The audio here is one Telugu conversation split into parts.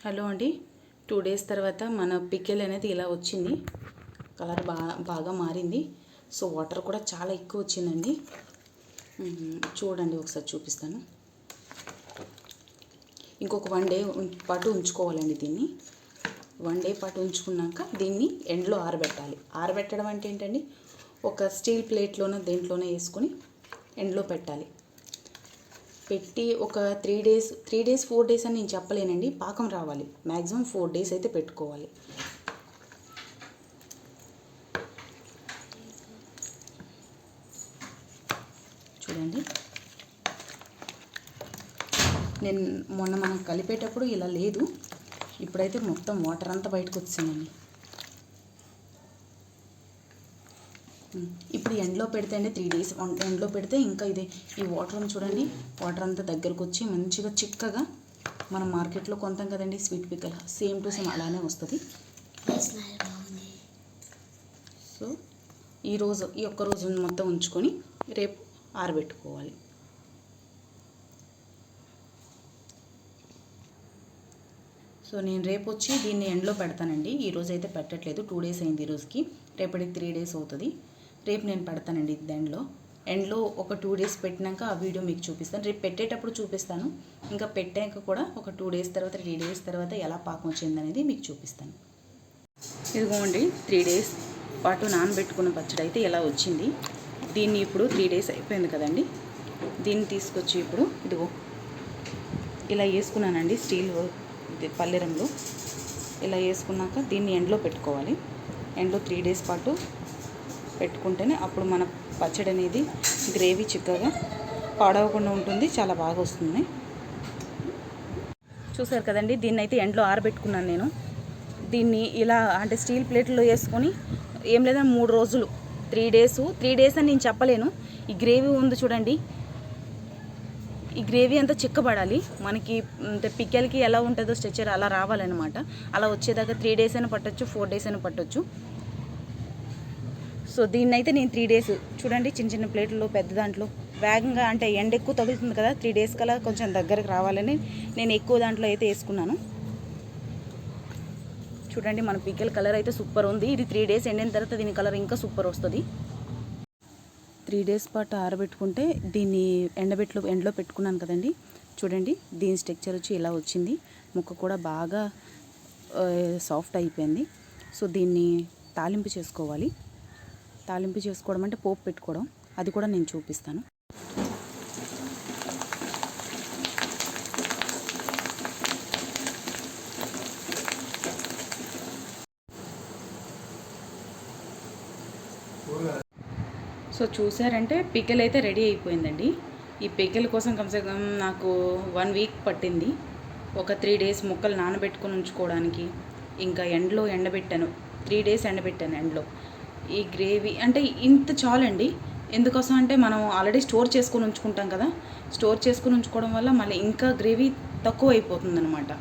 హలో అండి. 2 డేస్ తర్వాత మన పికిల్ అనేది ఇలా వచ్చింది. కలర్ బాగా మారింది. సో వాటర్ కూడా చాలా ఎక్కువ వచ్చిందండి. చూడండి, ఒకసారి చూపిస్తాను. ఇంకొక 1 డే పాటు ఉంచుకోవాలండి దీన్ని. 1 డే పాటు ఉంచుకున్నాక దీన్ని ఎండలో ఆరబెట్టాలి. ఆరబెట్టడం అంటే ఏంటండి, ఒక స్టీల్ ప్లేట్లోనే దేంట్లోనే వేసుకొని ఎండలో పెట్టాలి. పెట్టి ఒక 3 డేస్ 4 డేస్ అని నేను చెప్పలేనండి. పాకం రావాలి. మ్యాక్సిమం 4 డేస్ అయితే పెట్టుకోవాలి. చూడండి, నేను మొన్న మనం కలిపేటప్పుడు ఇలా లేదు. ఇప్పుడైతే మొత్తం వాటర్ అంతా బయటకు వచ్చిందండి. ఇప్పుడు ఎండలో పెడితే అండి 3 డేస్ ఎండలో పెడితే ఇంకా ఈ వాటర్ చూడండి, వాటర్ అంతా దగ్గరకు వచ్చి మంచిగా చిక్కగా మనం మార్కెట్లో కొంటాం కదండి sweet pickle, same to same అలానే వస్తుంది. సో ఈ ఒక్క రోజు మొత్తం ఉంచుకొని రేపు ఆరబెట్టుకోవాలి. సో నేను రేపు వచ్చి దీన్ని ఎండలో పెడతానండి. ఈరోజు అయితే పెట్టట్లేదు. 2 డేస్ అయింది ఈరోజుకి. రేపటికి 3 డేస్ అవుతుంది. రేపు నేను పెడతానండి ఎండలో ఒక 2 డేస్ పెట్టినాక ఆ వీడియో మీకు చూపిస్తాను. రేపు పెట్టేటప్పుడు చూపిస్తాను. ఇంకా పెట్టాక కూడా ఒక 2 డేస్ తర్వాత 3 డేస్ తర్వాత ఎలా పాకం వచ్చింది అనేది మీకు చూపిస్తాను. ఇదిగోండి, 3 డేస్ పాటు నానబెట్టుకున్న పచ్చడి అయితే ఇలా వచ్చింది. దీన్ని ఇప్పుడు 3 డేస్ అయిపోయింది కదండి. దీన్ని తీసుకొచ్చి ఇప్పుడు ఇదిగో ఇలా వేసుకున్నానండి. స్టీల్ పల్లెరంలో ఇలా వేసుకున్నాక దీన్ని ఎండలో పెట్టుకోవాలి. ఎండలో 3 డేస్ పాటు పెట్టుకుంటేనే అప్పుడు మన పచ్చడి అనేది గ్రేవీ చిక్కగా పాడవకుండా ఉంటుంది. చాలా బాగా వస్తుంది. చూసారు కదండి, దీన్ని అయితే ఎండలో ఆరబెట్టుకున్నాను నేను. దీన్ని ఇలా అంటే స్టీల్ ప్లేట్లో వేసుకొని ఏం లేదా 3 రోజులు 3 డేస్ అని నేను చెప్పలేను. ఈ గ్రేవీ ఉంది చూడండి, ఈ గ్రేవీ అంతా చిక్కబడాలి. మనకి పిక్కలకి ఎలా ఉంటుందో స్ట్రెచర్ అలా రావాలన్నమాట. అలా వచ్చేదాకా 3 డేస్ అయినా పట్టొచ్చు, 4 డేస్ అయినా పట్టొచ్చు. సో దీన్ని అయితే నేను 3 డేస్ చూడండి, చిన్న చిన్న ప్లేట్లో పెద్ద దాంట్లో వేగంగా అంటే ఎండ ఎక్కువ తగులుతుంది కదా, 3 డేస్ కల్లా కొంచెం దగ్గరకు రావాలని నేను ఎక్కువ దాంట్లో అయితే వేసుకున్నాను. చూడండి, మన పిక్కల కలర్ అయితే సూపర్ ఉంది. ఇది 3 డేస్ ఎండిన తర్వాత దీని కలర్ ఇంకా సూపర్ వస్తుంది. 3 డేస్ పాటు ఆరబెట్టుకుంటే దీన్ని ఎండలో పెట్టుకున్నాను కదండి. చూడండి, దీని స్ట్రక్చర్ వచ్చి ఇలా వచ్చింది. ముక్క కూడా బాగా సాఫ్ట్ అయిపోయింది. సో దీన్ని తాలింపు చేసుకోవాలి. తాలింపు చేసుకోవడం అంటే పోపు పెట్టుకోవడం, అది కూడా నేను చూపిస్తాను. సో చూసారంటే పికిల్ అయితే రెడీ అయిపోయిందండి. ఈ పికిల్ కోసం కమ్సే కమ్ నాకు 1 వీక్ పట్టింది. ఒక 3 డేస్ ముక్కలు నానబెట్టుకొని ఉంచుకోవడానికి. ఇంకా ఎండబెట్టాను 3 డేస్ ఎండబెట్టాను ఎండలో. ఈ గ్రేవీ అంటే ఇంత చాలండి. ఎందుకోసం అంటే మనం ఆల్రెడీ స్టోర్ చేసుకొని ఉంచుకుంటాం కదా. స్టోర్ చేసుకొని ఉంచుకోవడం వల్ల మళ్ళీ ఇంకా గ్రేవీ తక్కువ అయిపోతుంది అనమాట.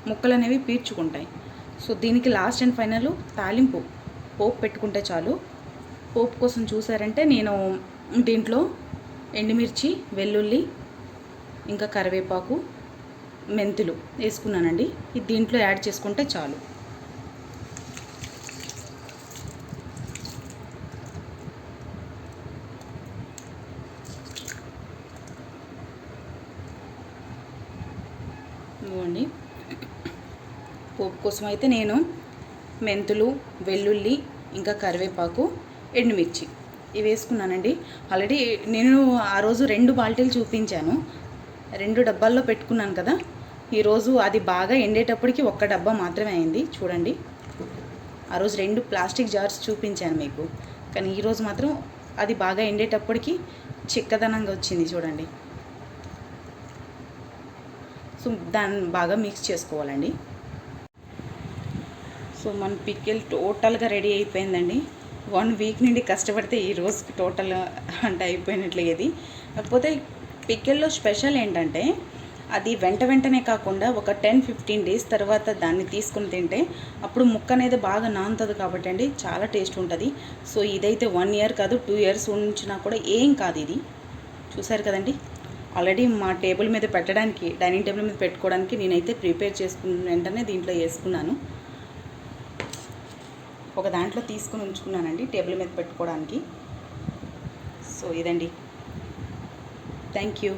ముక్కలు అనేవి పీల్చుకుంటాయి. సో దీనికి లాస్ట్ అండ్ ఫైనల్ తాలింపు పోపు పెట్టుకుంటే చాలు. పోపు కోసం చూసారంటే నేను దీంట్లో ఎండుమిర్చి, వెల్లుల్లి, ఇంకా కరివేపాకు, మెంతులు వేసుకున్నానండి. ఇది దీంట్లో యాడ్ చేసుకుంటే చాలు. ఇవ్వండి, పోపు కోసం అయితే నేను మెంతులు, వెల్లుల్లి, ఇంకా కరివేపాకు, ఎండుమిర్చి ఇవి వేసుకున్నానండి. ఆల్రెడీ నేను ఆ రోజు 2 బాల్టీలు చూపించాను. 2 డబ్బాల్లో పెట్టుకున్నాను కదా. ఈరోజు అది బాగా ఎండేటప్పటికి 1 డబ్బా మాత్రమే అయింది. చూడండి, ఆ రోజు 2 ప్లాస్టిక్ జార్స్ చూపించాను మీకు. కానీ ఈరోజు మాత్రం అది బాగా ఎండేటప్పటికి చిక్కదనంగా వచ్చింది. చూడండి, సో దాన్ని బాగా మిక్స్ చేసుకోవాలండి. సో మన పికిల్ టోటల్గా రెడీ అయిపోయిందండి. 1 వీక్ నుండి కష్టపడితే ఈ రోజుకి టోటల్ అంటే అయిపోయినట్లే. ఇది కాకపోతే పికిల్లో స్పెషల్ ఏంటంటే అది వెంటనే కాకుండా ఒక 10-15 డేస్ తర్వాత దాన్ని తీసుకుని తింటే అప్పుడు ముక్క అనేది బాగా నానుతుంది కాబట్టి అండి చాలా టేస్ట్ ఉంటుంది. సో ఇదైతే 1 ఇయర్ కాదు 2 ఇయర్స్ ఉంచినా కూడా ఏం కాదు. ఇది చూసారు కదండి, ఆల్రెడీ మా టేబుల్ మీద పెట్టడానికి, డైనింగ్ టేబుల్ మీద పెట్టుకోవడానికి నేనైతే ప్రిపేర్ చేసుకున్న వెంటనే దీంట్లో వేసుకున్నాను. ఒక దాంట్లో తీసుకుని ఉంచుకున్నానండి టేబుల్ మీద పెట్టుకోవడానికి. సో ఇదండి. Thank you.